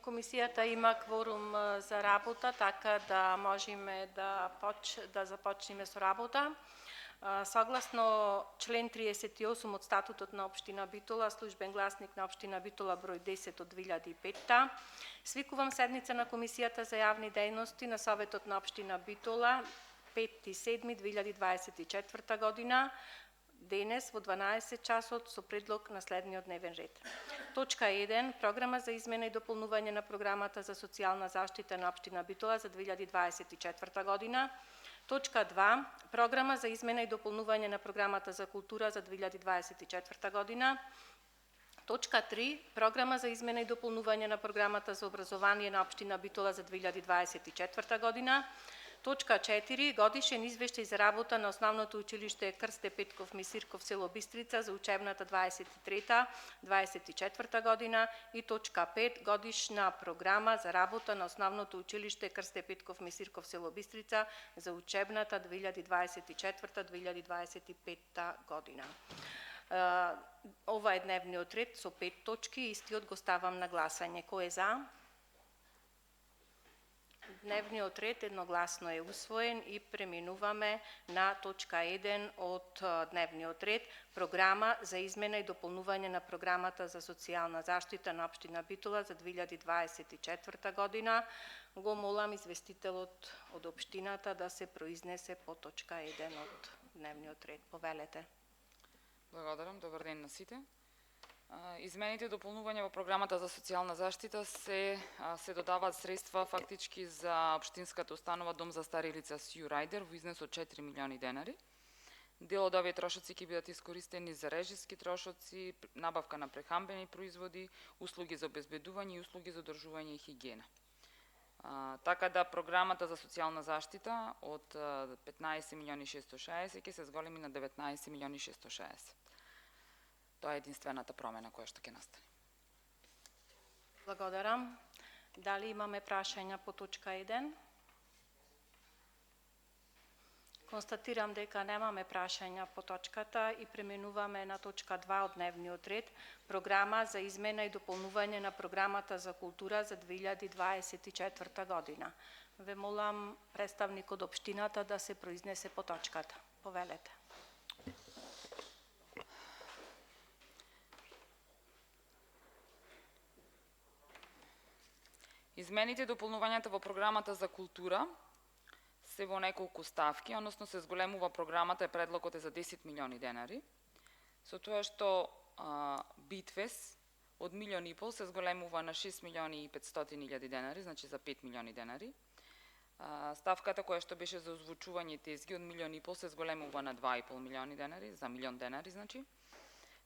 Комисията има кворум за работа, така да можеме да започнеме со работа. Согласно член 38 од статутот на општина Битола, службен гласник на општина Битола број 10 од 2005, свикувам седница на Комисијата за јавни дејности на Советот на општина Битола 5.7.2024 година, денес во 12 часот со предлог на следниот дневен ред. Точка 1. Програма за измена и дополнување на програмата за социјална заштита на општина Битола за 2024 година. Точка 2. Програма за измена и дополнување на програмата за култура за 2024 година. Точка 3. Програма за измена и дополнување на програмата за образование на општина Битола за 2024 година. Точка 4. Годишен извештај за работа на Основното училиште Крсте Петков Мисирков село Бистрица за учебната 23-24 година и точка 5. Годишна програма за работа на Основното училиште Крсте Петков Мисирков село Бистрица за учебната 2024-2025 година. Ова е дневниот ред со 5 точки, истиот го ставам на гласање. Кој е за? Дневниот ред едногласно е усвоен и преминуваме на точка 1 од дневниот ред, програма за измена и дополнување на програмата за социјална заштита на општина Битола за 2024 година. Го молам известителот од општината да се произнесе по точка 1 од дневниот ред. Повелете. Благодарам, добар ден на сите. Измените и дополнување во програмата за социјална заштита се додаваат средства фактички за општинската установа Дом за стари лица Сју Рајдер во износ од 4 милиони денари. Дел од овие трошоци ќе бидат искористени за режиски трошоци, набавка на прехранбени производи, услуги за обезбедување и услуги за одржување и хигиена. Така да програмата за социјална заштита од 15 милиони 660 ќе се зголеми на 19 милиони 660. Тоа е единствената промена која што ќе настане. Благодарам. Дали имаме прашања по точка 1? Констатирам дека немаме прашања по точката и преминуваме на точка 2 од дневниот ред, програма за измена и дополнување на програмата за култура за 2024 година. Ве молам представникот од општината да се произнесе по точката. Повелете. Измените и дополнувањата во програмата за култура се во неколку ставки, односно се зголемува програмата, предлогот е за 10 милиони денари, со тоа што Битфес од 1,5 милиони се зголемува на 6 милиони и 500 илјади денари, значи за 5 милиони денари. Ставката која што беше за озвучување тезги од 1,5 милиони се зголемува на 2,5 милиони денари, за милион денари, значи.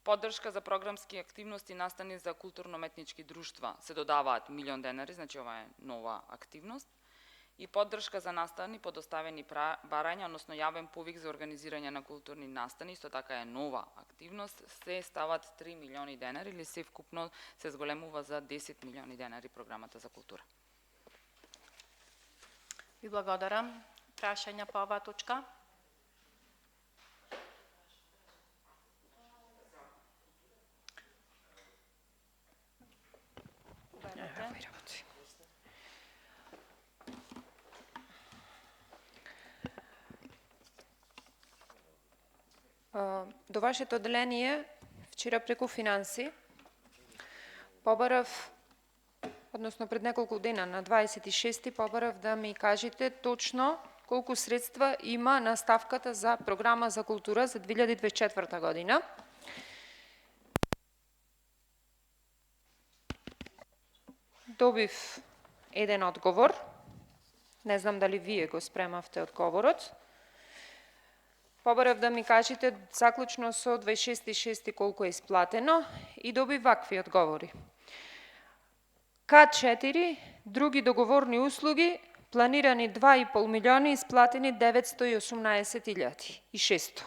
Поддршка за програмски активности настани за културно-метнички друштва се додаваат 1 милион денари, значи ова е нова активност. И поддршка за настани по доставени барања, односно јавен повик за организирање на културни настани, исто така е нова активност, се стават 3 милиони денари или се вкупно се зголемува за 10 милиони денари програмата за култура. Ви благодарам. Прашања по оваа точка? До вашето одделение вчера преку финанси побарав, односно пред неколку дена на 26 побарав да ми кажете точно колку средства има на ставката за програма за култура за 2024 година. Добив еден одговор. Не знам дали вие го спремавте одговорот. Побарав да ми кажете заклучно со 26.6 колку е исплатено и доби вакви одговори. К4, други договорни услуги, планирани 2,5 милиони, исплатени 918.600.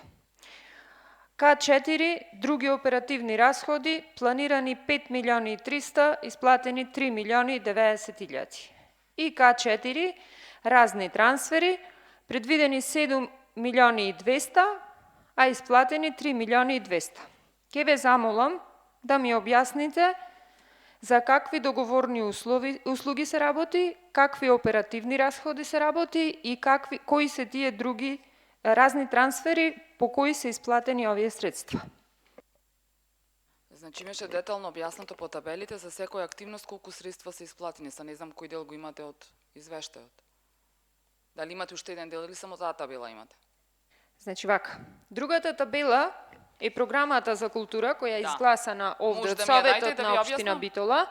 К4, други оперативни расходи, планирани 5 милиони 300, исплатени 3 милиони 90.000. И К4, разни трансфери, предвидени 7 милиони 200, а исплатени 3 милиони 200. Ке ве замолам да ми објасните за какви договорни услуги се работи, какви оперативни расходи се работи и кои се тие други разни трансфери по кои се исплатени овие средства. Значи имаше детално објаснато по табелите за секоја активност колку средства се исплатени. Са не знам кој дел го имате од извештајот. Дали имате уште еден дел или само таа табела имате? Значи вака, другата табела е програмата за култура која е изгласана овде Може од да ми ја Советот дајте да ви на ја општина објаснам? Битола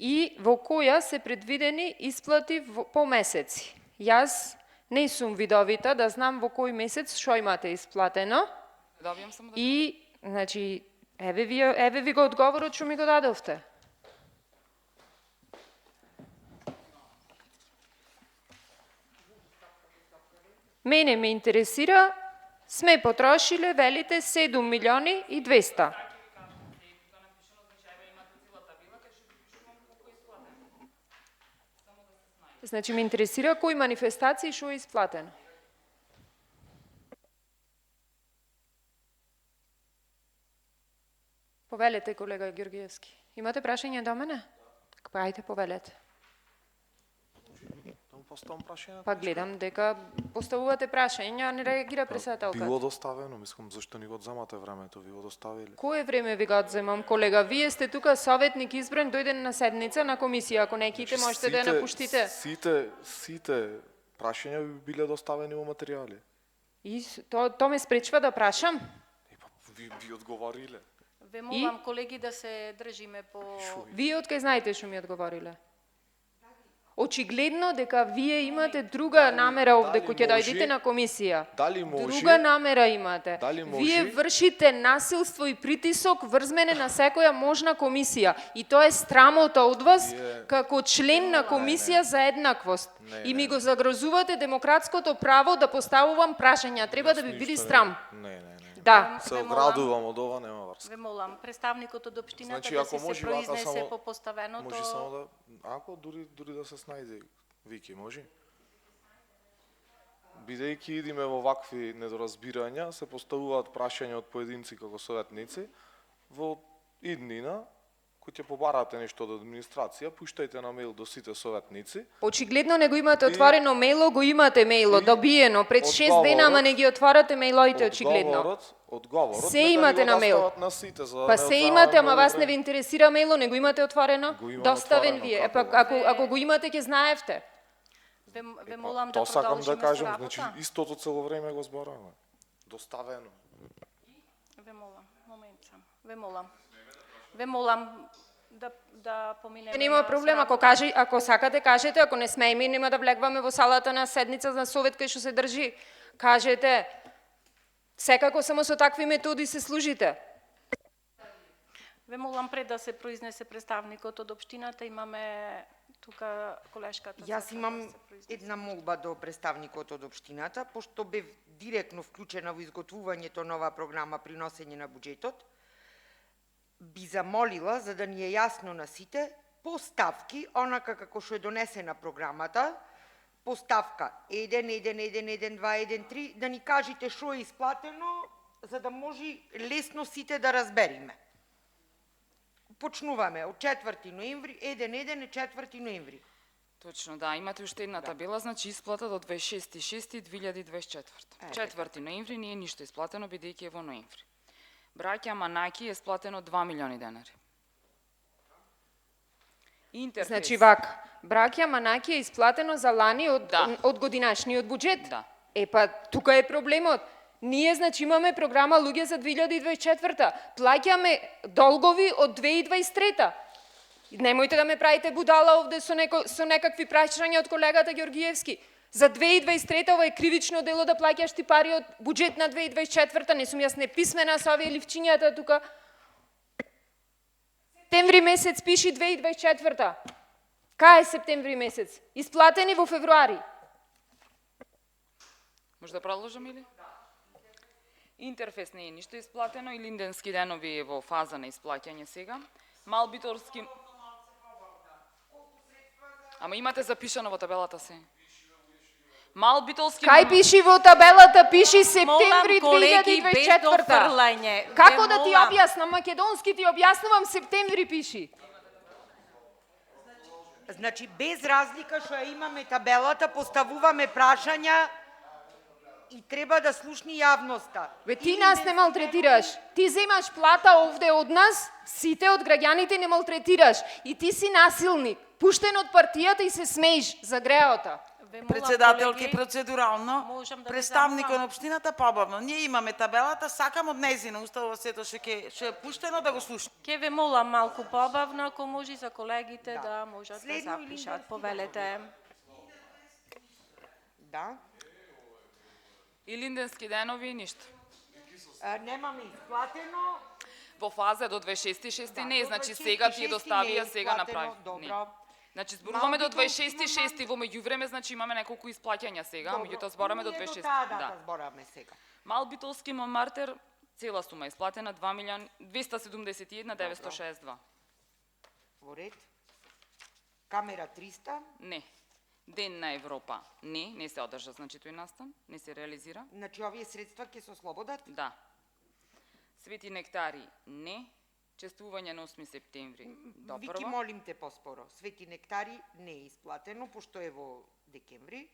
и во која се предвидени исплати по месеци. Јас не сум видовита да знам во кој месец што имате исплатено Добијам само да... и, значи, еве ви го одговорот што ми го дадовте. Мене ме интересира, сме потрошиле, велите, 7 милиони и 200. Значи ме интересира кои манифестации што е исплатено. Повелете, колега Георгиевски. Имате прашање до мене? Па ајде, повелете. Поставам прашање. Па гледам дека поставувате прашања, а не реагира председателката. Било доставено, мислам, зашто ни го одземате времето, ви го доставиле. Кое време ви го одземам, колега? Вие сте тука советник избран, дојден на седница на комисија. Ако неките можете да ја напуштите. Сите прашања ви биле доставени во материјали. И то ме спречва да прашам? Ви одговориле. Ве молам, колеги, да се држиме по... Вие откај знаете што ми одговориле? Очигледно дека вие имате друга намера овде кој ќе дојдете на комисија. Дали може? Друга намера имате. Дали може? Вие вршите насилство и притисок врз мене на секоја можна комисија. И тоа е срамота од вас како член на комисија за еднаквост. И ми го загрозувате демократското право да поставувам прашања. Треба да ви биде срам. Не. Да. Се оградувам од ова, нема врска. Ве молам, представникот од општината Значи, да ако се може произнесе само- по поставеното... Може само да, ако дури да се снајде Вики, може? Бидејќи идиме во вакви недоразбирања, се поставуваат прашања од поединци како советници, во иднина, кој ќе побарате нешто од администрација, пуштајте на мејл до сите советници. Очигледно не го имате отворено мејло, го имате мејло, добиено пред 6 дена, ама не ги отварате мејлоите очигледно. Одговорот Се имате на мејл. на сите, за да Па не се одземаме имате, ама многу вас не време. ви интересира мејло, не го имате отворено? Го имам Доставен отворено, ви е. како? Ако го имате, ќе знаевте. Ве молам да Тоа сакам продолжиме да кажам, со значи работа. истото цело време го зборуваме. Доставено. Ве молам, момент сам. Ве молам да поминеме. Нема на проблем, ако сакате кажете, ако не смееме, нема да влегваме во салата на седница на совет кај што се држи. Кажете, секако само со такви методи се служите. Ве молам пред да се произнесе представникот од општината, имаме тука колешката. Јас сака имам да се произнесе. една молба до представникот од општината, пошто бев директно вклучена во изготвувањето на оваа програма при носење на буџетот, би замолила, за да ни е јасно на сите, по ставки, онака како што е донесена програмата, по ставка 1, 1, 1, 1, 2, 1, 3, да ни кажете што е исплатено, за да може лесно сите да разбериме. Почнуваме од 4 ноември, 1 е 4 ноември. Точно, да, имате уште една табела, значи исплата до 26.6.2024. 4 ноември не е ништо исплатено, бидејќи е во ноември. Браќа Манаки е исплатено 2 милиони денари. Интерфейс. Значи вака, браќа Манаки е исплатено за лани Да. од годинашниот буџет. Да. Па тука е проблемот. Ние, значи, имаме програма Луѓе за 2024. Плаќаме долгови од 2023. Немојте да ме правите будала овде со некакви прашања од колегата Георгиевски. За 2023 ова е кривично дело да плаќаш ти пари од буџет на 2024. Не сум јас неписмена со овие ливчињата тука. Септември месец пиши 2024. Кај е септември месец? Исплатени во февруари. Може да продолжам или? Интерфейс не е ништо исплатено и Линденски денови е во фаза на исплаќање сега. Малбиторски... Ама имате запишано во табелата се. Малбитолски... Кај пиши во табелата, пиши септември Молам, колеги, без 2024. дофрлање. Како Ве да ти молам. објаснам? Македонски ти објаснувам, септември пиши. Значи, без разлика што ја имаме табелата, поставуваме прашања и треба да слушни јавноста. Бе, ти нас не малтретираш. Ти земаш плата овде од нас, сите од граѓаните не малтретираш. И ти си насилник, пуштен од партијата и се смееш за греота. Председателки, колеги, процедурално, можам да ви представникот замолам? на општината побавно. Ние имаме табелата, сакам од нејзина уставот сето што е пуштено да го слушне. Ке ве молам малку побавно, ако може за колегите Да. да можат да Следно или запишат. да Повелете. Да. И Линденски денови, ништо. Немаме исплатено. Во фаза до 26.6 Да, не, до значи 26.6 сега ти ја не доставија, е сега направи. исплатено, Не. добро. Значи зборуваме до Малку толку 26.6 во меѓувреме, значи имаме неколку исплаќања сега, меѓутоа збораме до Ние 26. до таа дата Да. збораме сега. Мал Битолски Монмартер, цела сума исплатена 2.271.962. Во ред. Камера 300. Не. Ден на Европа. Не се одржа, значи тој настан, не се реализира. Значи, овие средства ќе се ослободат? Да. Свети нектари, не. Чествување на 8 септември, Вики, допрва. молим те поспоро. Свети нектари не е исплатено, пошто е во декември.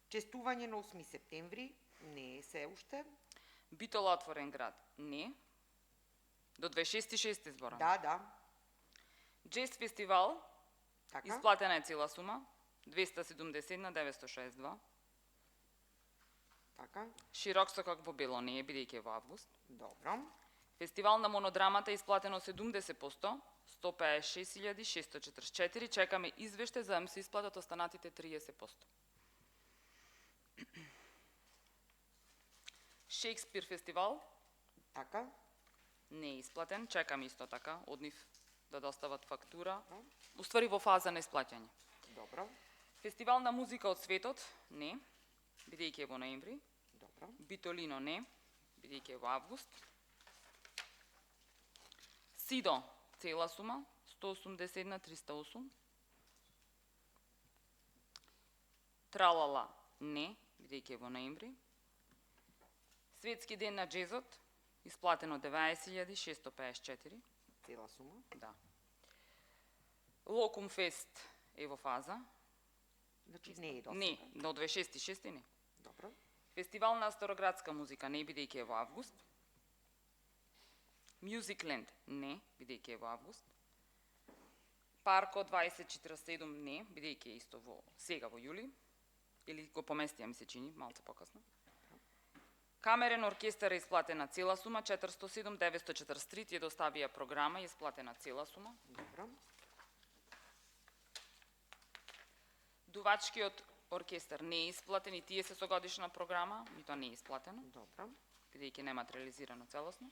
Честување на 8 септември не е се уште. Битола отворен град, не. До 26.6 зборам. Да. Джез фестивал, Така. исплатена е цела сума, 270.962. Така. Широк сокак во бело не е, бидејќи е во август. Добро. Фестивал на монодрамата е исплатено 70%, 156.644. Чекаме извеште за да им се исплатат останатите 30%. Шекспир фестивал Така. не е исплатен, чекаме исто така од нив да достават фактура. Уствари во фаза на исплаќање. Добро. Фестивал на музика од светот не, бидејќи е во ноември. Добро. Битолино не, бидејќи е во август. Сидо, цела сума, 181.308. Тралала не, бидејќи е во ноември. Светски ден на джезот, исплатено 20.654. Цела сума. Да. Локум фест е во фаза. Значи не е до Не, до 26.6 не. Добро. Фестивал на староградска музика не, бидејќи е во август. Мюзикленд не, бидејќи е во август. Парко 2047 не, бидејќи е исто во сега во јули. Или го поместија, ми се чини, малце покасно. Камерен оркестар е исплатена цела сума, 407.943, ти ја доставија програма, е исплатена цела сума. Добро. Дувачкиот оркестар не е исплатен и тие се со годишна програма, и тоа не е исплатено, Добро. бидејќи нема реализирано целосно.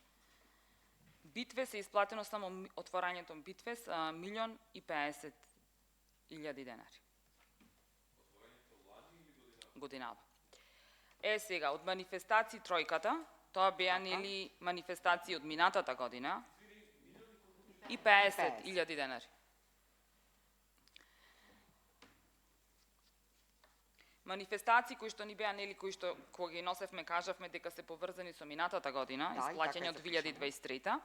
Битвес е исплатено само отворањето Битвес 1.050.000 денари. Годинава. Сега, од манифестации тројката, тоа беа нели манифестации од минатата година и 50.000 денари. Манифестации кои што ни беа нели кои што кога ги носевме кажавме дека се поврзани со минатата година, Да, исплаќање и од така е 2023,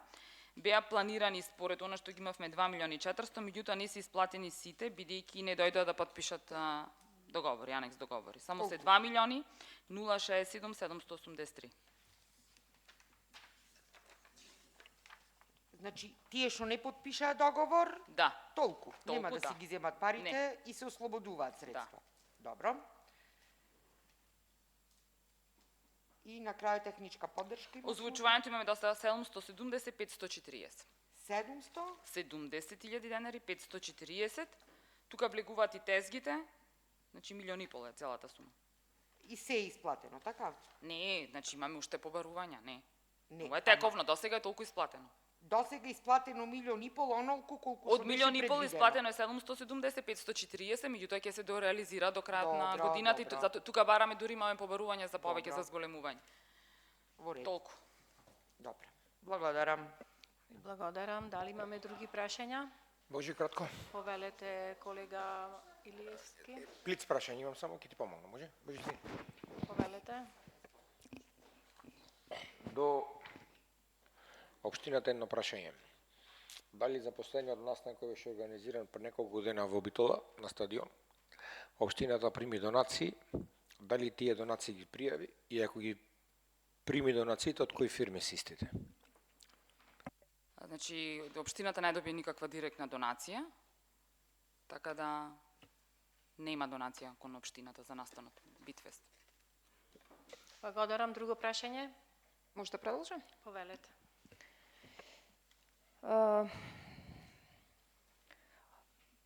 беа планирани според она што ги имавме 2.400.000, меѓутоа не се исплатени сите бидејќи не дојдоа да потпишат договори, анекс договори. Само се 2.067.783. Значи, тие што не потпишаа договор, Да. толку. Нема Толку, да да. си ги земат парите и се ослободуваат средства. Добро. И на крај техничка поддршка. Озвучувањето имаме доста 770.540. 700. 70.000 денари, 540. Тука влегуваат и тезгите, значи 1,5 милиони е целата сума. И се е исплатено, така? Не, значи имаме уште побарувања, не. Не. Ова е тековно, досега е толку исплатено. Досега исплатено 1,5 милиони, онолку колку Од што беше 1,5 милиони предвидено. исплатено е 770, 540, меѓутоа ќе се дореализира до крајот на Добро, годината и добро. затоа тука бараме дури имаме побарување за повеќе Добро. за зголемување. Во ред. Толку. Добро. Благодарам. Благодарам. Дали имаме други прашања? Може кратко? Повелете, колега Илиевски. Блиц прашање имам само, ќе ти помогна, може? Може ти? Повелете. До општината едно прашање. Дали за последниот настан кој беше организиран пред неколку дена во Битола на стадион, општината прими донации, дали тие донации ги пријави и ако ги прими донациите, од кои фирми се истите? Значи, општината не доби никаква директна донација, така да нема донација кон општината за настанот Битфест. Благодарам. Друго прашање? Може да продолжам? Повелете.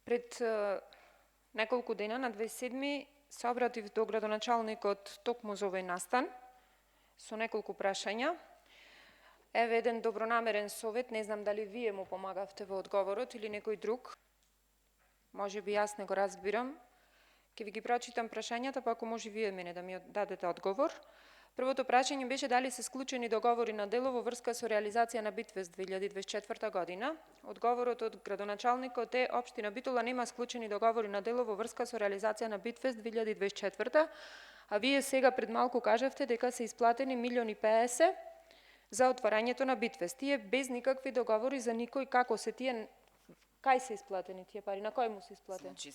Пред неколку дена, на 27-ми, се обратив до градоначалникот токму за овој настан, со неколку прашања. Еве еден добронамерен совет, не знам дали вие му помагавте во одговорот или некој друг. Може би јас не го разбирам. Ќе ви ги прочитам прашањата, па ако може вие мене да ми дадете одговор. Првото прашање беше дали се склучени договори на дело во врска со реализација на Битфест 2024 година. Одговорот од градоначалникот е општина Битола нема склучени договори на дело во врска со реализација на Битфест 2024, а вие сега пред малку кажавте дека се исплатени 1.050.000 за отварањето на Битфест. Тие без никакви договори за никој, како се тие, кај се исплатени тие пари, на кој му се исплатени? Значи,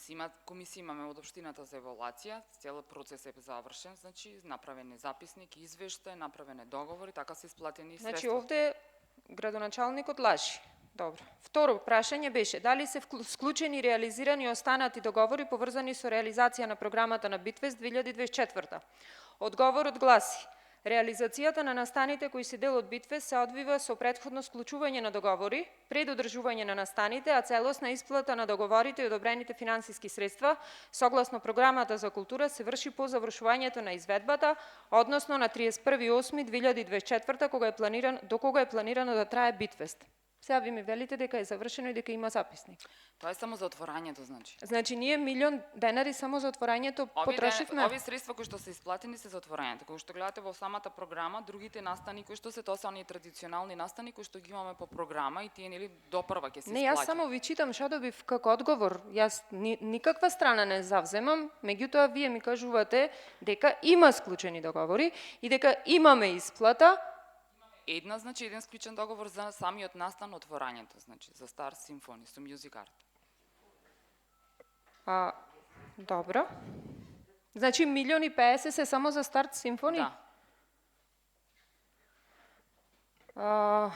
комисија имаме од општината за евалуација, целиот процес е завршен, значи направен е записник, извештај, направен е договор и така се исплатени средства. Значи овде градоначалникот лажи. Добро. Второ прашање беше дали се склучени, реализирани и останати договори поврзани со реализација на програмата на Битфест 2024. Одговорот гласи: реализацијата на настаните кои се дел од Битфест се одвива со претходно склучување на договори, пред одржување на настаните, а целосна исплата на договорите и одобрените финансиски средства согласно програмата за култура се врши по завршувањето на изведбата, односно на 31.8.2024 до кога е планирано да трае Битфест. Сега ви ми велите дека е завршено и дека има записник. Тоа е само за отворањето, значи. Значи ние 1.000.000 денари само за отворањето потрошивме. Овие средства кои што се исплатени се за отворањето. Кога што гледате во самата програма, другите настани кои што се тоа се оние традиционални настани кои што ги имаме по програма и тие нели допрва ќе се исплаќаат. Не, јас само ви читам што добив како одговор. Јас никаква страна не завземам, меѓутоа вие ми кажувате дека има склучени договори и дека имаме исплата. Значи еден склучен договор за самиот настан отворањето, значи за Стар Симфони со Music Art. Добро. Значи 1.050.000 се само за Старт Симфони? Да.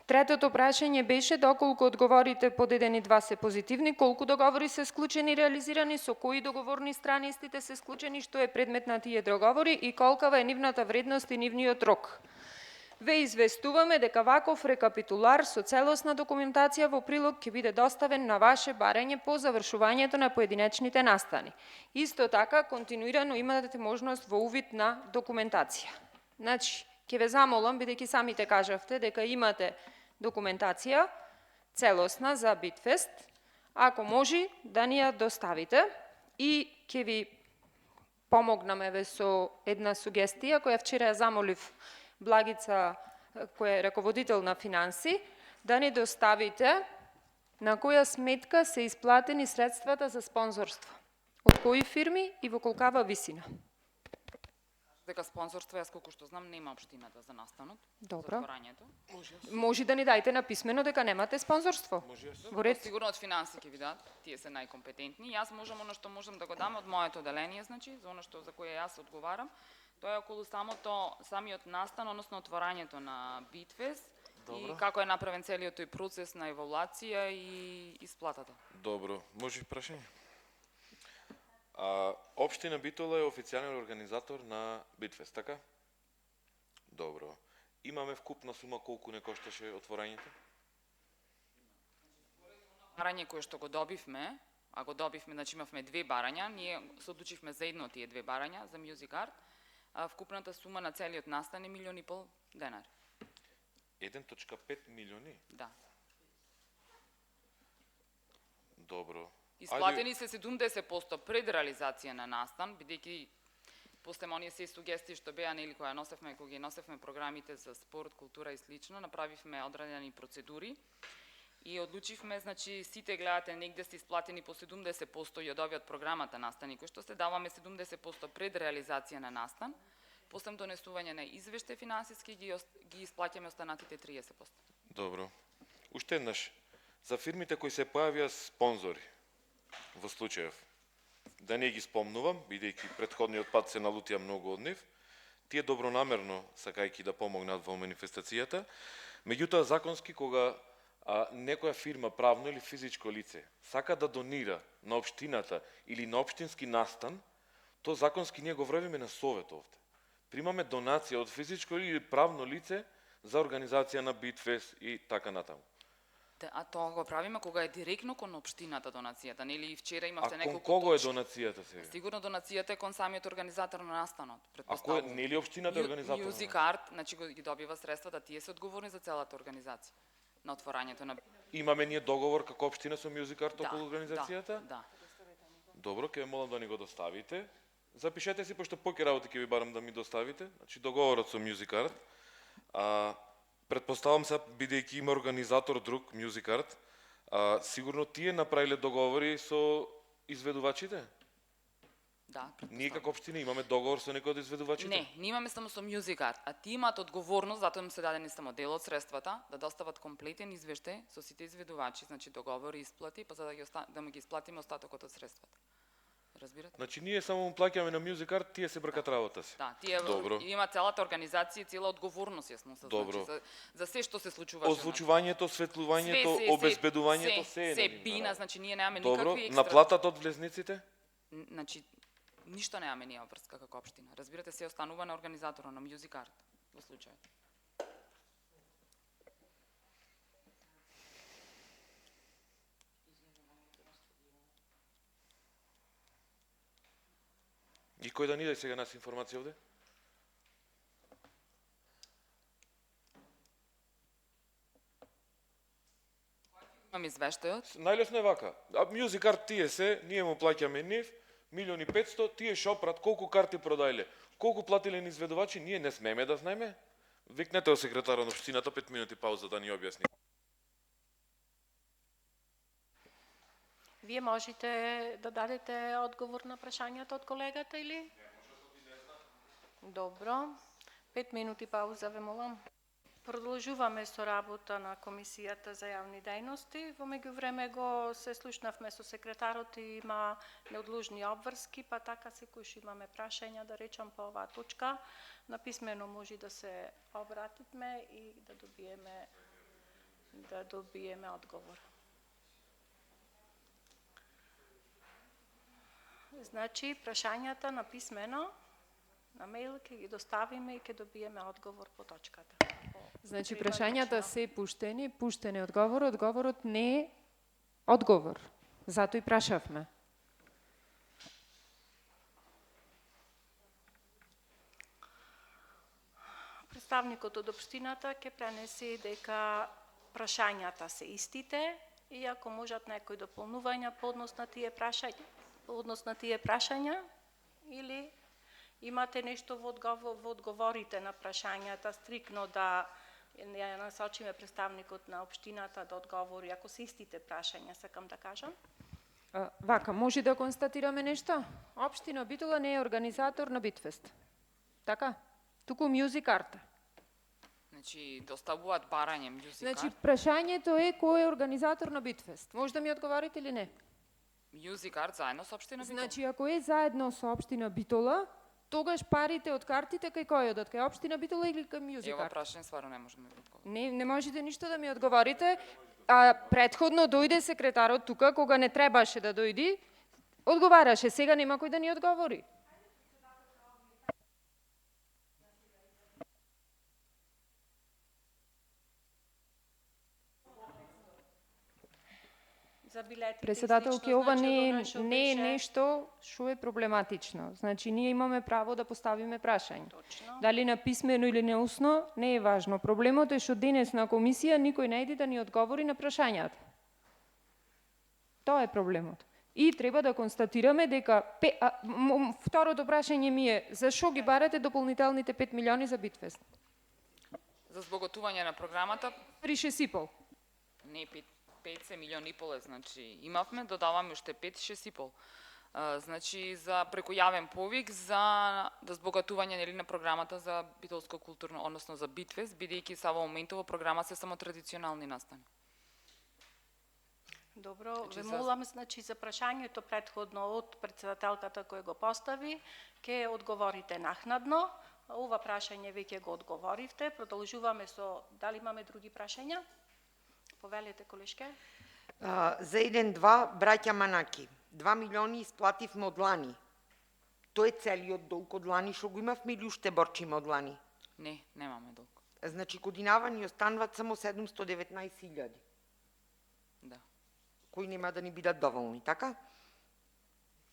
Третото прашање беше доколку одговорите под 1 и 2 се позитивни, колку договори се склучени и реализирани, со кои договорни страни истите се склучени, што е предмет на тие договори и колкава е нивната вредност и нивниот рок. Ве известуваме дека ваков рекапитулар со целосна документација во прилог ќе биде доставен на ваше барање по завршувањето на поединечните настани. Исто така, континуирано имате можност во увид на документација. Значи, ќе ве замолам, бидејќи самите кажавте дека имате документација целосна за Битфест, ако може да ни ја доставите и ќе ви помогнаме со една сугестија која вчера ја замолив Благица, која е раководител на финанси, да ни доставите на која сметка се исплатени средствата за спонзорство. Од кои фирми и во колкава висина? Дека спонзорство, јас колку што знам, нема општината за настанот. Добро. За отворањето. Може да ни дајте написмено дека немате спонзорство. Во ред. Сигурно од финанси ќе ви дадат, тие се најкомпетентни. Јас можам она што можам да го дам од моето оделение, значи, за она што за кое јас одговарам. Тоа е околу самиот настан, односно отворањето на Битфест и како е направен целиот тој процес на евалуација и исплатата. Добро, може прашање? Општина Битола е официјален организатор на Битфест, така? Добро. Имаме вкупна сума колку не кошташе отворањето? Барање кое што го добивме, значи имавме две барања, ние се одлучивме за едно од тие две барања, за Music Art. Вкупната сума на целиот настан е 1.500.000 денари. 1.5 милиони? Да. Добро. Исплатени се 70% пред реализација на настан, бидејќи после оние се сугестии што беа нели кога ги носевме програмите за спорт, култура и слично, направивме одредени процедури и одлучивме, значи сите гледате негде се исплатени по 70% и од овие од програмата настани, кои што се даваме 70% пред реализација на настан, после донесување на извештај финансиски ги исплаќаме останатите 30%. Добро. Уште еднаш, За фирмите кои се појавија спонзори, во случајов, да не ги спомнувам, бидејќи претходниот пат се налутија многу од нив, тие добронамерно сакајќи да помогнат во манифестацијата, меѓутоа законски кога некоја фирма, правно или физичко лице, сака да донира на општината или на општински настан, то законски ние го врвиме на совет овде. Примаме донација од физичко или правно лице за организација на Битфест и така натаму. А тоа го правиме кога е директно кон општината донацијата, нели и вчера имавте А неколку кон кого е точки. донацијата сега? Сигурно донацијата е кон самиот организатор на настанот, А кој претпоставувам. нели општината е организатор? Music Art, значи ги добива средства да тие се одговорни за целата организација на отворањето на Имаме ние договор како општина со Music Art околу организацијата? Да. Добро, ќе молам да ни го доставите. Запишете си, пошто поќе работи ќе ви барам да ми доставите. Значи, договорот со Music Art. Предпоставам се, бидејќи има организатор друг, Music Art, сигурно тие направиле договори со изведувачите? Да, Ние како општина имаме договор со некој од изведувачите? Не, ние имаме само со Music Art, а ти имаат одговорност, затоа им се дадени само дел од средствата, да достават комплетен извештај со сите изведувачи, значи договори, исплати, па за да да ги исплатиме остатокот од средствата. Разбирате? Значи, ние само му плаќаме на Music Art, тие се бркат работа си. Да, тие Добро. има целата организација и цела одговорност, јасно се Добро. значи за се што се случуваше. Озвучувањето, светлувањето, обезбедувањето, се е на нив. бина, значи ние немаме Добро, никакви екстра. наплатата од влезниците? Значи ништо немаме ние врска како општина. Разбирате, се останува на организатора на Music Art во случајот. И кој да ни даде сега нас информација овде? Имам извештајот. Најлесно е вака. Music Art тие се, ние му плаќаме нив, 1.500.000, тие шопрат колку карти продајле, колку платиле ни изведувачи, ние не смееме да знаеме. Викнете о секретарот на општината 5 минути пауза да ни објасни. Вие можете да дадете одговор на прашањето од колегата или? Добро. 5 минути пауза ве молам. Продолжуваме со работа на Комисијата за јавни дејности. Во меѓувреме го се слушнавме со секретарот и има неодлужни обврски, па така секојш имаме прашања да речам по оваа точка. Написмено може да се обратиме и да добиеме одговор. Значи, прашањата написмено на мејл ќе ги доставиме и ќе добиеме одговор по точката. Значи, прашањата се пуштени, пуштен е одговор, одговорот не е одговор. Зато и прашавме. Представникот од општината ќе пренесе дека прашањата се истите и ако можат некои дополнувања по однос на тие прашања, или имате нешто во одговорите на прашањата, стрикно да ја насочиме представникот на општината да одговори, ако се истите прашања, сакам да кажам. Вака, може да констатираме нешто? Општина Битола не е организатор на Битфест. Така? Туку Music Art. Значи доставуваат барање Music Значи, Art. прашањето е кој е организатор на Битфест. Може да ми одговорите или не? Music Art заедно со општина Битола. Значи, ако е заедно со општина Битола, тогаш парите од картите кај кој одат? Кај општина Битола или кај Music Ева Art? прашање стварно не можам да ми одговорам. Не можете ништо да ми одговорите. А претходно дојде секретарот тука, кога не требаше да дојди, одговараше. Сега нема кој да ни одговори. За билетите и Председателки, слично, ова значи, не е донешо беше- нешто што е проблематично. Значи, ние имаме право да поставиме прашање. Точно. Дали на писмено или на усно, не е важно. Проблемот е што денес на комисија никој не иде да ни одговори на прашањата. Тоа е проблемот. И треба да констатираме дека второто прашање ми е зашо ги барате дополнителните 5 милиони за Битфест? За збогатување на програмата, При 6,5. не 5 се милион и пол, значи имавме, додаваме уште 5-6,5. Значи за преку јавен повик за збогатување нели на програмата за битолско културно, односно за Битфест, бидејќи са во моментот во програма се само традиционални настани. Добро, Значи, ве за- молам, значи, за прашањето претходно од председателката кој го постави, ќе одговорите нахнадно. Ова прашање веќе го одговоривте. Продолжуваме со, дали имаме други прашања? Повелете, колешке. За 1-2, браќа Манаки, 2 милиони исплативме од лани. Тој е целиот долг од лани што го имавме или уште борчиме од лани? Не, немаме долг. Значи, годинава ни остануваат само 719.000, Да. кои нема да ни бидат доволни, така?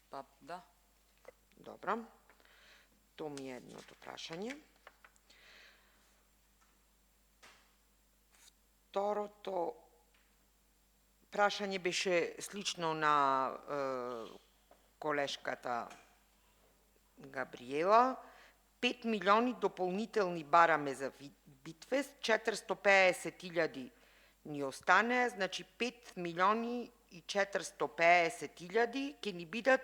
Па, да. Добро. То ми е едното прашање. Второто прашање беше слично на колешката Габриела. 5 милиони дополнителни бараме за Битфест, 450.000 ни остане, значи 5 милиони и 450.000 ќе ни бидат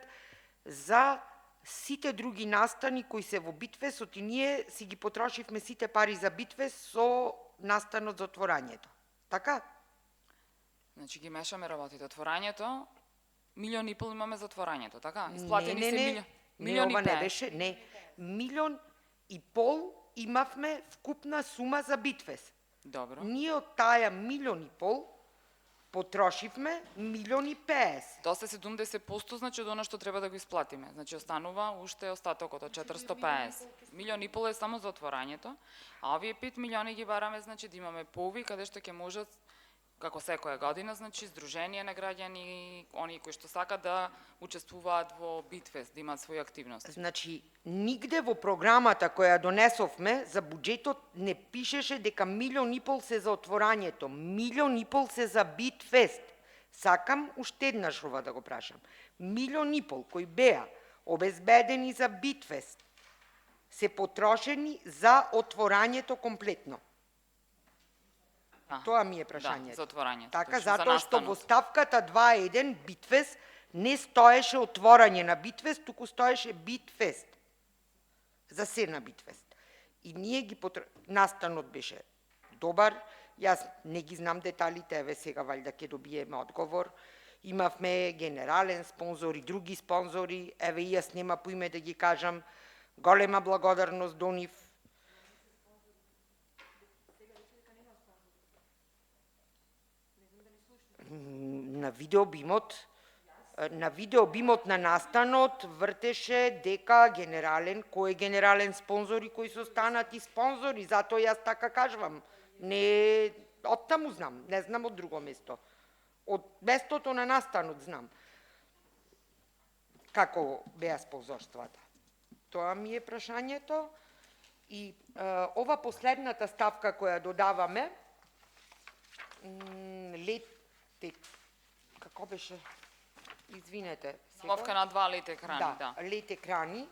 за сите други настани кои се во Битфест, оти ние си ги потрошивме сите пари за Битфест со настанот за отворањето. Така? Значи ги мешаме работите. Отворањето, 1,5 милион имаме за отворањето, така? Исплатени се милион и ова не пет. беше, не. 1,5 милион имавме вкупна сума за Битфест. Добро. Ние од таја 1,5 милион потрошивме 1,50 милион. Тоа се 70%, значи од она што треба да го исплатиме. Значи останува уште остатокот од 450. 1,5 милион е само за отворањето, а овие 5 милиони ги бараме, значи да имаме пови каде што ќе можат како секоја година, значи здружение на граѓани, оние кои што сакат да учествуваат во Битфест, да имаат своји активности. Значи, нигде во програмата која донесовме за буџетот не пишеше дека 1,5 милион се за отворањето, 1,5 милион се за Битфест. Сакам уште еднаш ова да го прашам. 1,5 милион кои беа обезбедени за Битфест се потрошени за отворањето комплетно. Тоа ми е прашањето. Да, за отворањето. Така, точно, за затоа што настанот. во ставката 2.1 Битфест не стоеше отворање на Битфест, туку стоеше Битфест. За се на Битфест. И ние ги настанот беше добар, јас не ги знам деталите, еве сега валјда ќе добиеме одговор. Имавме генерален спонзор и други спонзори, еве и јас нема по име да ги кажам, голема благодарност до нив. На видеобимот на настанот вртеше дека генерален, кој е генерален спонзор и кои се останати спонзори, затоа јас така кажувам. Не од таму знам, не знам од друго место. Од местото на настанот знам како беа спонзорствата. Тоа ми е прашањето. И ова последната ставка која додаваме, како беше? Извинете. Намовка на 2 лет екрани, да. Лет екрани.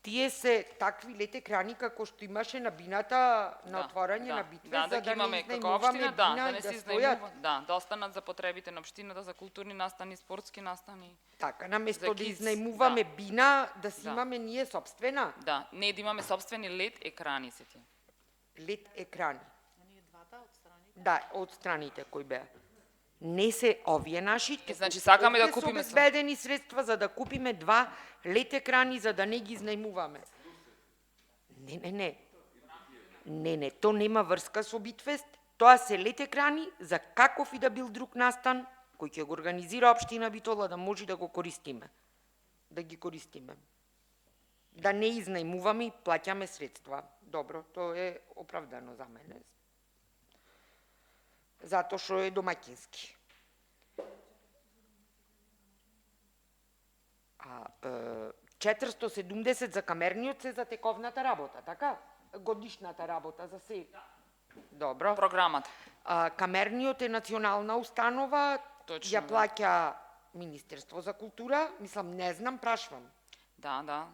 Тие се такви лет екрани како што имаше на бината на отворање на Битфест, за да не изнајмуваме бина да не и се да стојат. да останат за потребите на општината, за културни настани, спортски настани. Така, наместо За да kids, изнајмуваме бина, да си Да. имаме ние собствена Да, не да имаме собствени лед екрани се ти. лет екрани. Да, од страните кои беа. Не се овие наши, значи сакаме да овде се купиме обезбедени средства за да купиме 2 лет екрани за да не ги изнајмуваме. Не, то нема врска со Битфест, тоа се лет екрани за каков и да бил друг настан кој ќе го организира општина Битола да може да го користиме. Да ги користиме. Да не изнајмуваме и плаќаме средства. Добро, тоа е оправдано за мене. Затоа што е домаќински. 470 за камерниот се за тековната работа, така? Годишната работа за се. Добро. Програмата. Камерниот е национална установа, Точно, ја плаќа Министерство за култура, мислам, не знам, прашвам. Да.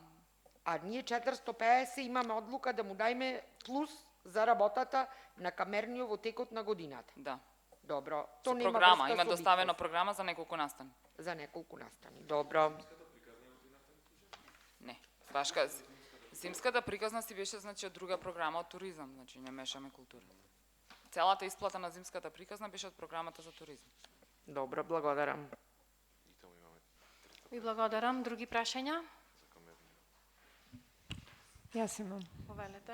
А ние 450 имаме одлука да му дајме плюс за работата на камерниот во текот на годината. Да. Добро. Со нема програма, врска има со доставена Битфест. програма за неколку настани. За неколку настани. Добро. Не, баш зимската приказна си беше значи од друга програма од туризам, значи не мешаме култура. Целата исплата на зимската приказна беше од програмата за туризам. Добро, благодарам. Ви благодарам. Други прашања? Јас имам. Повелете.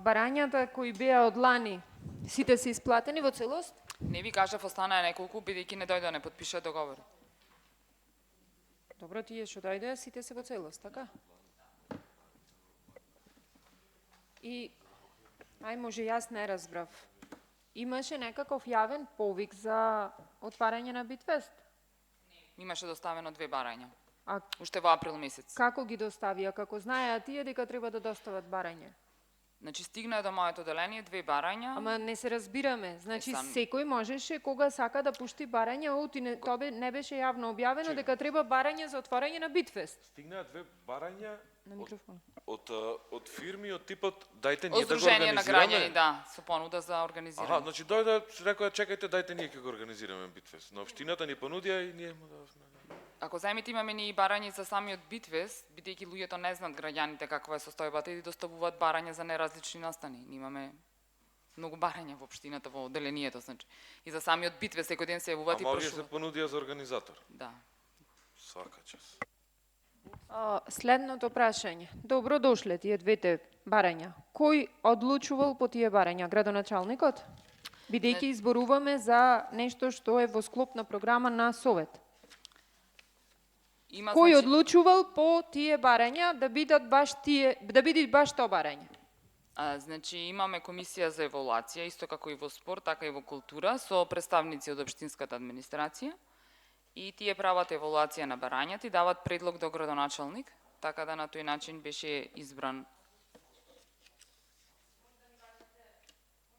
Барањата кои беа од лани, сите се исплатени во целост? Не ви кажав, останаа неколку, бидејќи не дојде да не подпише договор. Добро, тие што дојдеа, сите се во целост, така? И, може јас не разбрав. Имаше некаков јавен повик за отварање на Битфест? Имаше доставено 2 барања. А Уште во април месец. како ги доставија? Како знаеа тие дека треба да достават барање? Значи стигна до моето оделение 2 барања. Ама не се разбираме. Значи сам- секој можеше кога сака да пушти барање, тоа не беше јавно објавено дека треба барање за отворање на Битфест. Стигнаа 2 барања На микрофон. од фирми од типот дајте ние да го Здружение на граѓани, организираме. да, со понуда за организирање. Аха, значи дојде, рекоа чекајте, дајте ние ќе го организираме Битфест. На општината ни понудија и ние му дававме. Ако заемите имаме ни и барања за самиот Битфест, бидејќи луѓето не знаат граѓаните каква е состојбата и доставуваат барања за неразлични настани. Ние имаме многу барања во општината, во оделението, значи. И за самиот Битфест секој ден се јавуваат и Ама овие се прашуваат. понудија за организатор. Да. Свака час. Следното прашање. Добро дошле тие двете барања. Кој одлучувал по тие барања? Градоначалникот? Бидејќи изборуваме за нешто што е во склоп на програма на Совет. Има, Кој значи, одлучувал по тие барања да бидат баш тие, да биде баш тоа барање? Значи имаме комисија за еволуација, исто како и во спорт, така и во култура, со представници од општинската администрација. И тие прават еволуација на барањата и дават предлог до градоначалник, така да на тој начин беше избран.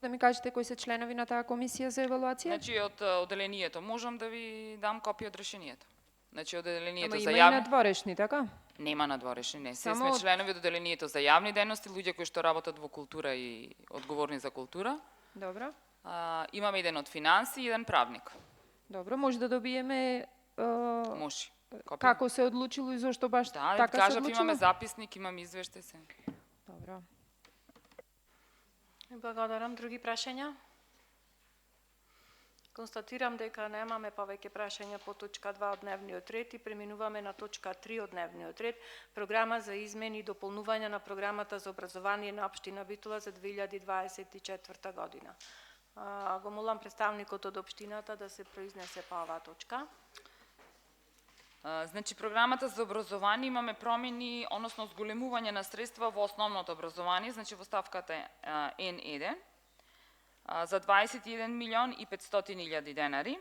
Да ми кажете кои се членови на таа комисија за евалуација? Значи од оделението можам да ви дам копија од решението. Значи оделението Ама за има и јавни надворешни, така? нема надворешни, не. Се Само сме од- членови од оделението за јавни дејности, луѓе кои што работат во култура и одговорни за култура. Добро. Имаме еден од финанси и еден правник. Добро, може да добиеме Може. Копија. како се одлучило и зошто баш Да, ви така се кажав, одлучило? имаме записник, имаме извештај се. Добро. Благодарам. Други прашања? Констатирам дека немаме повеќе прашања по точка 2 од дневниот ред и преминуваме на точка 3 од дневниот ред, програма за измени и дополнување на програмата за образование на општина Битола за 2024 година. Го молам представникот од општината да се произнесе по оваа точка. Значи, програмата за образование имаме промени, односно зголемување на средства во основното образование, значи во ставката N1, за 21 милион и 500 илјади денари.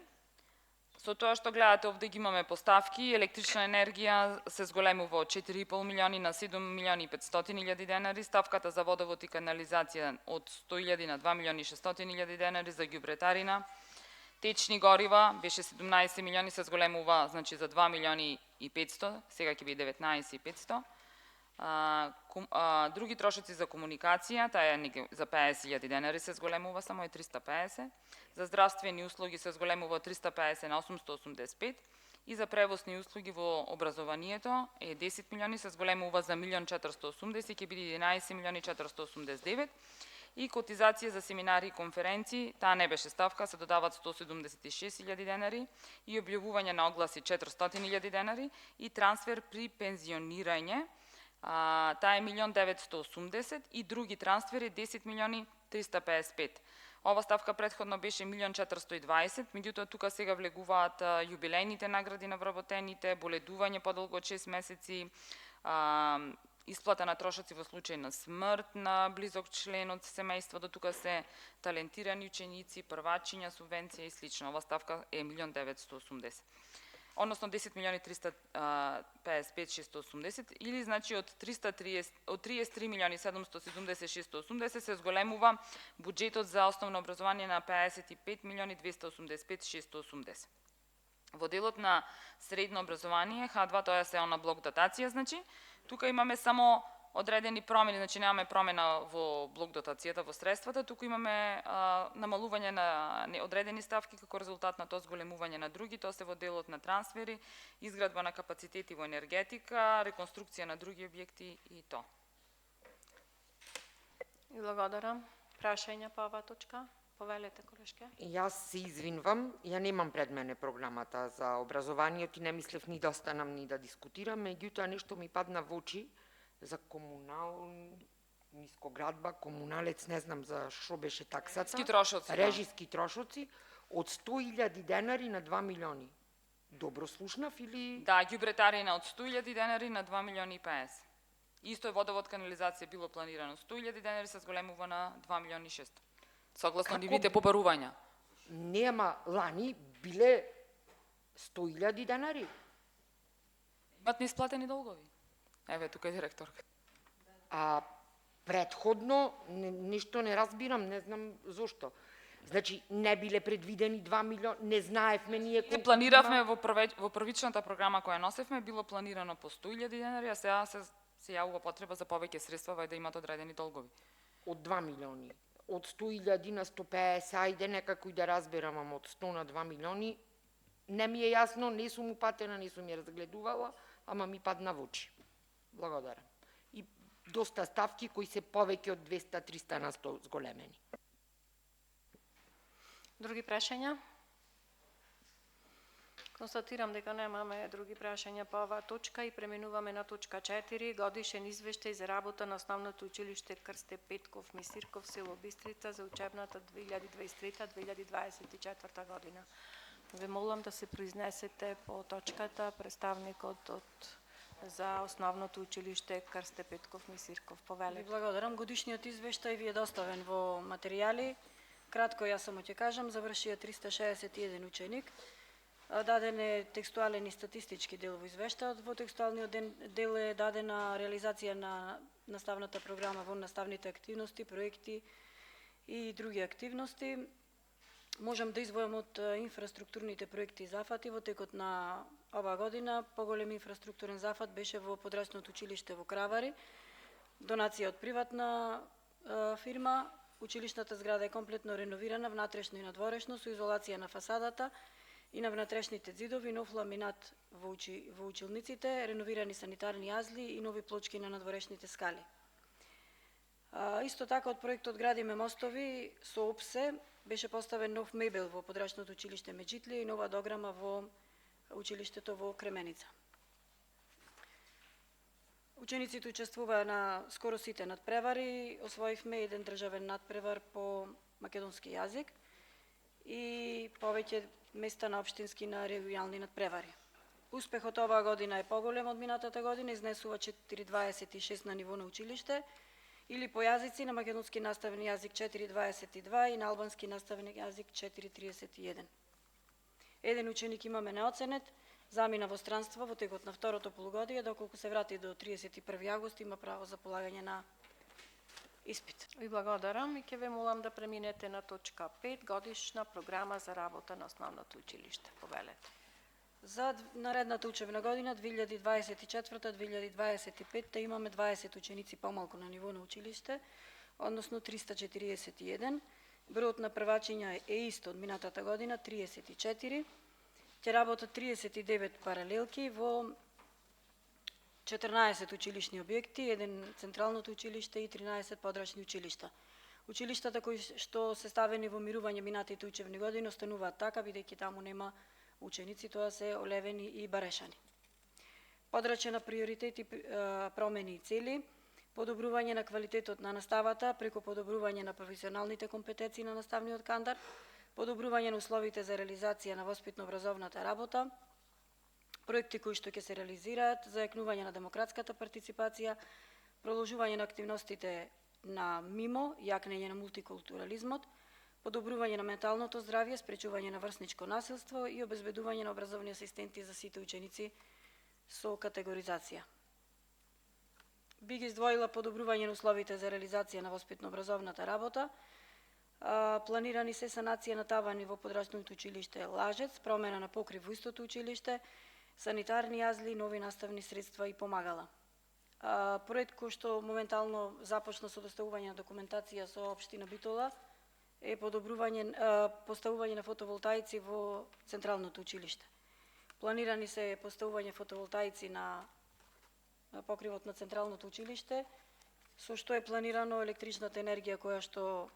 Со тоа што гледате овде ги имаме поставки, електрична енергија се зголемува од 4,5 милиони на 7 милиони и 500 илјади денари, ставката за водовод и канализација од 100 илјади на 2 милиони и 600 илјади денари, за ѓубретарина, течни горива беше 17 милиони, се зголемува значи за 2 милиони и 500, сега ќе биде 19 и 500. Други трошоци за комуникација, таа е за 50 илјади денари се зголемува, само е 350. За здравствени услуги се зголемува од 350 на 885 и за превозни услуги во образованието е 10 милиони, се зголемува за 1.480, ќе биде 11 милиони 489. И котизација за семинари и конференции, таа не беше ставка, се додават 176.000 денари и објавување на огласи 400.000 денари и трансфер при пензионирање, таа е 1.980 и други трансфери 10 милиони 355. Ова ставка претходно беше 1.420, меѓутоа тука сега влегуваат јубилејните награди на вработените, боледување подолго од 6 месеци, исплата на трошоци во случај на смрт на близок член од семејството, тука се талентирани ученици, првачиња, субвенција и слично. Ова ставка е 1.980. Односно 10 милиони 355.680 или значи од 33 милиони 770.680 се зголемува буџетот за основно образование на 55 милиони 285.680. Во делот на средно образование, Х2, тоа се она блок дотација, значи, тука имаме само одредени промени, значи немаме промена во блок дотацијата, во средствата, туку имаме намалување на одредени ставки како резултат на тоа зголемување на други, тоа се во делот на трансфери, изградба на капацитети во енергетика, реконструкција на други објекти и тоа. И благодарам. Прашања по оваа точка? Повелете, колешке. Јас се извинвам, ја немам пред мене програмата за образованието и не мислев ни да останам ни да дискутирам, меѓутоа нешто ми падна во очи за нискоградба, комуналец, не знам за што беше таксата. Режиски трошоци, да. Режиски трошоци од 100.000 денари на 2 милиони. Добро слушнав или... Да, ѓубретарина од 100.000 денари на 2 милиони и 50. Исто е водовод канализација било планирано 100.000 денари, се зголемува на 2 милиони и 600. Согласно нивните побарувања. Не, ама лани биле 100.000 денари. Имат неисплатени долгови. Еве, тука е директорка. А предходно нешто не разбирам, не знам зошто. Значи, не биле предвидени 2 милиона, не знаевме ние колку... Планиравме во првичната програма која носевме, било планирано по 100.000 денари, а сега се јавува потреба за повеќе средства, вај да имат одредени долгови. Од 2 милиони. Од 100.000 на 150, ајде некако и да разберам, ама од 100 на 2 милиони, не ми е јасно, не сум упатена, не сум ја разгледувала, ама ми падна во очи. Благодарам. И доста ставки кои се повеќе од 200-300 на 100 зголемени. Други прашања? Констатирам дека немаме други прашања по оваа точка и преминуваме на точка 4, годишен извештај за работа на Основното училиште Крсте Петков Мисирков, село Бистрица за учебната 2023-2024 година. Ве молам да се произнесете по точката представникот за Основното училиште Крсте Петков Мисирков. Ви Повелете. благодарам. Годишниот извештај ви е доставен во материјали. Кратко ја само ќе кажам, завршија 361 ученик. Даден е текстуален и статистички дел во извештајот. Во текстуалниот дел е дадена реализација на наставната програма во наставните активности, проекти и други активности. Можам да издвојам од инфраструктурните проекти и зафати во текот на оваа година. Поголем инфраструктурен зафат беше во подрачното училиште во Кравари. Донација од приватна фирма. Училишната зграда е комплетно реновирана внатрешно и надворешно со изолација на фасадата и на внатрешните ѕидови, нов ламинат во училниците, реновирани санитарни јазли и нови плочки на надворешните скали. Исто така од проектот Градиме мостови со ОПСЕ беше поставен нов мебел во подрачното училиште Меджитлија и нова дограма во училиштето во Кременица. Учениците учествуваа на скоро сите надпревари, освоивме еден државен надпревар по македонски јазик и повеќе места на општински на регионални надпревари. Успехот оваа година е поголем од минатата година, изнесува 4,26 на ниво на училиште, или по јазици на македонски наставен јазик 4,22 и на албански наставен јазик 4,31. Еден ученик имаме неоценет, замина во странство во текот на второто полугодие, доколку се врати до 31 август, има право за полагање на испит. Ви благодарам и ќе ве молам да преминете на точка 5, годишна програма за работа на Основното училиште. Повелете. За наредната учебна година 2024-2025 имаме 20 ученици помалку на ниво на училиште, односно 341. Бројот на првачиња е исто од минатата година, 34. Ќе работат 39 паралелки во 14 училишни објекти, еден централното училиште и 13 подрачни училишта. Училиштата кои што се ставени во мирување минатите учебни години остануваат така, бидејќи таму нема ученици, тоа се Олевени и Барешани. Подрачје на приоритети, промени и цели, подобрување на квалитетот на наставата преку подобрување на професионалните компетенции на наставниот кадар, подобрување на условите за реализација на воспитно-образовната работа, проекти кои што ќе се реализираат, зајакнување на демократската партиципација, продолжување на активностите на МИМО, јакнење на мултикултурализмот, подобрување на менталното здравје, спречување на врсничко насилство и обезбедување на образовни асистенти за сите ученици со категоризација. Би ги издвоила подобрување на условите за реализација на воспитно-образовната работа. Планирани се санација на тавани во подрачното училиште Лажец, промена на покрив во истото училиште, санитарни јазли, нови наставни средства и помагала. Проект кој што моментално започна со доставување на документација со општина Битола е поставување на фотоволтаици во централното училиште. Планирани се поставување фотоволтаици на покривот на централното училиште, со што е планирано електричната енергија која што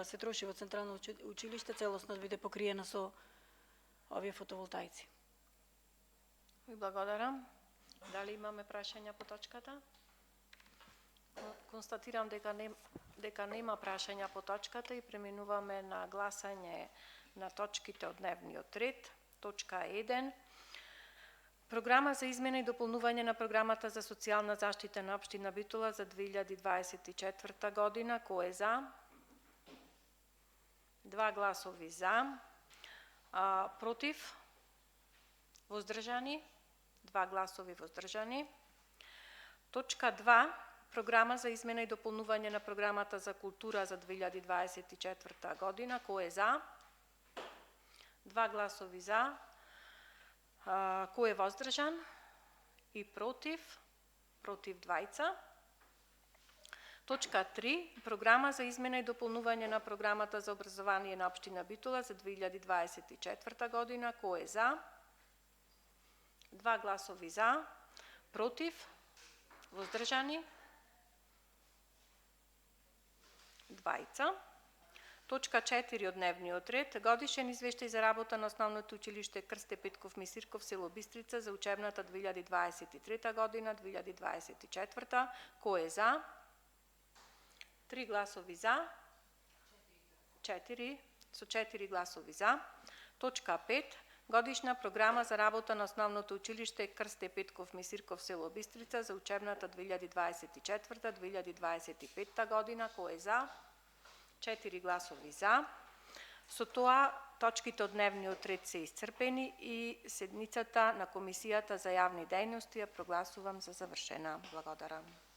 се троши во Централно училиште, целосно да биде покриена со овие фотоволтаици. Ви благодарам. Дали имаме прашања по точката? Констатирам дека нема прашања по точката и преминуваме на гласање на точките од дневниот ред. Точка 1. Програма за измена и дополнување на програмата за социјална заштита на општина Битола за 2024 година. Кој е за? 2 гласови за. Против? Воздржани? 2 гласови воздржани. Точка 2. Програма за измена и дополнување на програмата за култура за 2024 година. Кој е за? 2 гласови за. Кој е воздржан? И против? Против 2. Точка 3. Програма за измена и дополнување на програмата за образование на општина Битола за 2024 година. Кој е за? 2 гласови за. Против? Воздржани? 2. Точка 4 од дневниот ред. Годишен извештај за работа на Основното училиште Крсте Петков Мисирков, село Бистрица за учебната 2023 година, 2024. Кој е за? 3 гласови за. 4. Со 4 гласови за. Точка 5. Годишна програма за работа на Основното училиште Крсте Петков Мисирков, село Бистрица за учебната 2024-2025 година. Кој е за? 4 гласови за. Со тоа точките од дневниот ред се исцрпени и седницата на Комисијата за јавни дејности ја прогласувам за завршена. Благодарам.